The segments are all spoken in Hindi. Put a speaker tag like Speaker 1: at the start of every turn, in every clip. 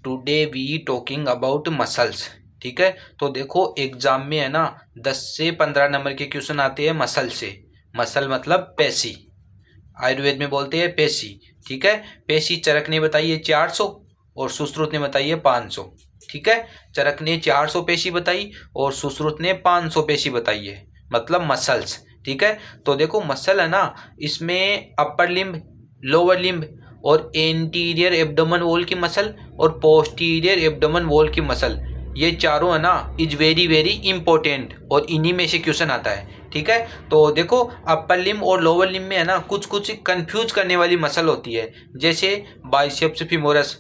Speaker 1: Today we talking about muscles. ठीक है, तो देखो एग्जाम में है ना 10 से 15 नंबर के क्वेश्चन आते हैं मसल से। मसल मतलब पेशी, आयुर्वेद में बोलते हैं पेशी। ठीक है, पेशी चरक ने बताई है 400 और सुश्रुत ने बताई है 500। ठीक है, चरक ने 400 पेशी बताई और सुश्रुत ने 500 पेशी बताई है, मतलब मसल्स। ठीक है, तो देखो मसल है ना, इसमें अपर लिम्ब, लोअर लिम्ब और एंटीरियर एब्डोमेन वॉल की मसल और पोस्टीरियर एब्डोमेन वॉल की मसल, ये चारों है ना इज वेरी वेरी इंपॉर्टेंट और इन्हीं में से क्वेश्चन आता है। ठीक है, तो देखो अपर लिम्ब और लोअर लिम्ब में है ना कुछ कुछ कंफ्यूज करने वाली मसल होती है, जैसे बाइसेप्स फीमोरस,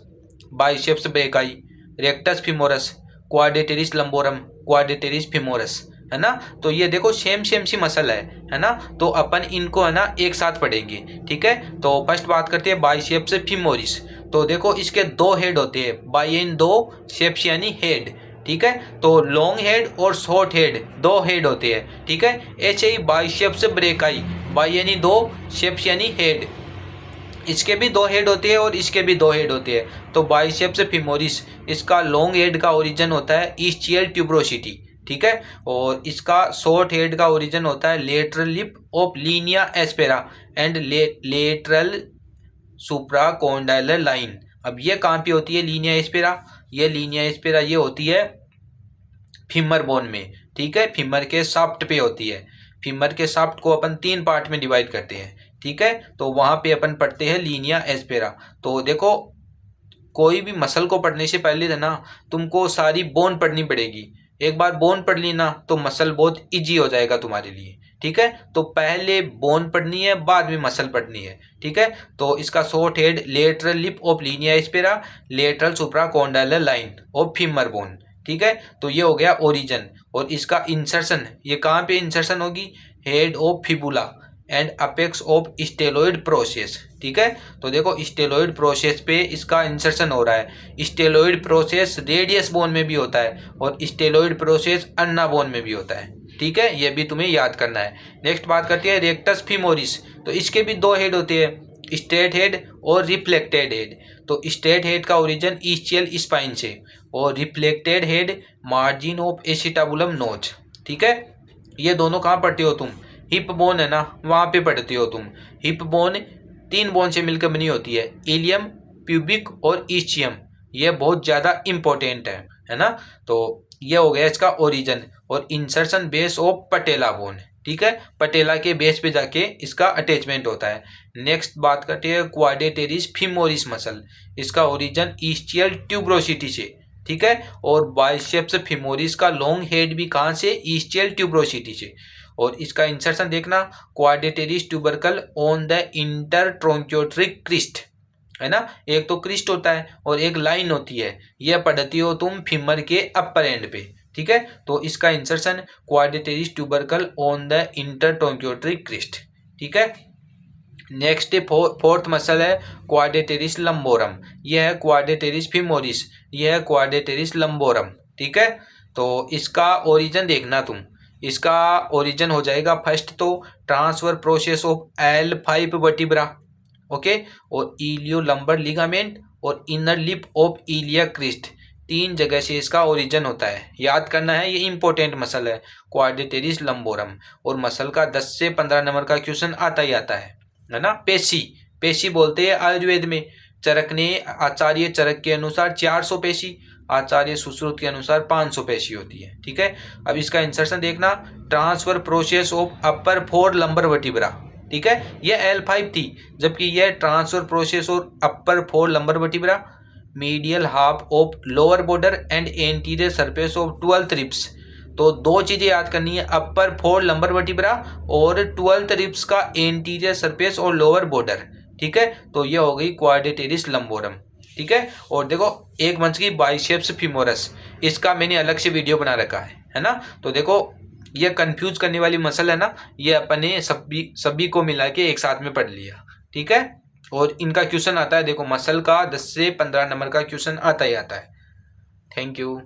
Speaker 1: बाइसेप्स ब्रेकाई, रेक्टस फीमोरस, क्वाड्रेटेरिस लंबोरम, क्वाड्रेटेरिस फीमोरस, है ना। तो ये देखो सेम सेम सी मसल है ना, तो अपन इनको है ना एक साथ पढ़ेंगे। ठीक है, तो फर्स्ट बात करते हैं बाइसेप्स फीमोरिस। तो देखो इसके दो हेड होते हैं, बाई एंड दो सेप्स यानी हेड। ठीक है, तो लॉन्ग हेड और शॉर्ट हेड दो हेड होते हैं। ठीक है, ऐसे ही बाइसेप्स ब्रेकाई, बाई यानी दो, सेप्स यानी हेड, इसके भी दो हेड होते हैं और इसके भी दो हेड होते हैं। तो बाइसेप्स फीमोरिस, इसका लॉन्ग हेड का ओरिजिन होता है ईस्चियल ट्यूब्रोसिटी। ठीक है, और इसका शॉर्ट हेड का ओरिजिन होता है lateral lip of Linnaea aspera and lateral supracondylar line. अब ये कहाँ पे होती है लीनिया एस्पेरा? ये लीनिया एस्पेरा ये होती है फीमर बोन में। ठीक है, फीमर के शाफ्ट पे होती है। फीमर के शाफ्ट को अपन 3 पार्ट में डिवाइड करते हैं। ठीक है, तो वहां पे अपन पढ़ते हैं लीनिया एस्पेरा। तो देखो कोई भी मसल को पढ़ने से पहले ना तुमको सारी बोन पढ़नी पड़ेगी। एक बार बोन पढ़ ली ना तो मसल बहुत इजी हो जाएगा तुम्हारे लिए। ठीक है, तो पहले बोन पढ़नी है, बाद में मसल पढ़नी है। ठीक है, तो इसका short head lateral lip of Linnaea aspera, lateral supracondylar line of femur bone. ठीक है, तो ये हो गया ओरिजिन। और इसका इंसर्शन ये कहाँ पे इंसर्शन होगी? Head of fibula and apex of styloid process. ठीक है, तो देखो स्टेलॉइड प्रोसेस पे इसका इंसर्शन हो रहा है। स्टेलॉइड प्रोसेस रेडियस बोन में भी होता है और स्टेलॉइड प्रोसेस अन्ना बोन में भी होता है। ठीक है, ये भी तुम्हें याद करना है। नेक्स्ट बात करते हैं रेक्टस फीमोरिस। तो इसके भी दो हेड होते हैं, स्ट्रेट हेड और रिफ्लेक्टेड हेड। तो स्ट्रेट हेड का ओरिजिन ईस्चियल स्पाइन से और reflected head margin of acetabulum नोच। ठीक है, ये दोनों कहाँ पढ़ते हो तुम? हिप बोन है ना वहाँ पे पढ़ते हो तुम। हिप बोन 3 बोन से मिलकर बनी होती है, इलियम, प्यूबिक और ईस्चियम। ये बहुत ज़्यादा इंपॉर्टेंट है ना। तो ये हो गया इसका ओरिजिन और insertion base of patella bone. ठीक है, पटेला के बेस पे जाके इसका अटैचमेंट होता है। नेक्स्ट बात करते हैं क्वाड्रेटेरिस फीमोरिस मसल। इसका ओरिजिन ईस्चियल ट्यूब्रोसिटी से। ठीक है, और बाइसेप्स फीमोरिस का लॉन्ग हेड भी कहाँ से? ईस्चियल ट्यूब्रोसिटी से। और इसका इंसर्शन देखना क्वाड्रेटेरिस tubercle on the intertrochanteric Christ, है ना। एक तो क्रिस्ट होता है और एक लाइन होती है, यह पढ़ती हो तुम फीमर के अपर एंड पे। ठीक है, तो इसका insertion quadratus tubercle on the intertrochanteric crest. ठीक है, नेक्स्ट फोर्थ मसल है क्वाड्रेटेरिस लंबोरम। यह है क्वाड्रेटेरिस फीमोरिस, यह है क्वाड्रेटेरिस लंबोरम। ठीक है, तो इसका ओरिजिन देखना तुम। इसका ओरिजिन हो जाएगा फर्स्ट तो transfer process of L5 vertebra, okay, और इलियो लंबर लिगामेंट और inner lip of Elia Christ. 3 जगह से इसका ओरिजिन होता है, याद करना है, ये इंपॉर्टेंट मसल है क्वाड्रेटेरिस लंबोरम। और मसल का 10 से 15 नंबर का क्वेश्चन आता ही आता है ना। पेशी, पेशी बोलते हैं आयुर्वेद में। चरक ने आचार्य चरक के अनुसार 400 पेशी, आचार्य सुश्रुत के अनुसार 500 पेशी होती है। ठीक है, अब इसका इंसर्शन देखना transfer process of upper 4 lumbar vertebra. ठीक है, यह L5 थी, जबकि यह ट्रांसफर प्रोसेस और अपर 4 lumbar vertebra, medial half of lower border and anterior surface of 12th ribs. तो 2 चीजें याद करनी है, अपर 4 लंबर वर्टिब्रा और 12th रिब्स का एंटीरियर सरफेस और लोअर बॉर्डर। ठीक है, तो ये हो गई क्वाड्रेटेरिस लंबोरम। ठीक है, और देखो एक मंच की बाइसेप्स फीमोरस, इसका मैंने अलग से वीडियो बना रखा है ना। तो देखो ये कंफ्यूज करने वाली मसल है ना, ये अपने सभी को मिला के एक साथ में पढ़ लिया। ठीक है, और इनका क्वेश्चन आता है, देखो मसल का 10 से 15 नंबर का क्वेश्चन आता ही आता है। Thank you.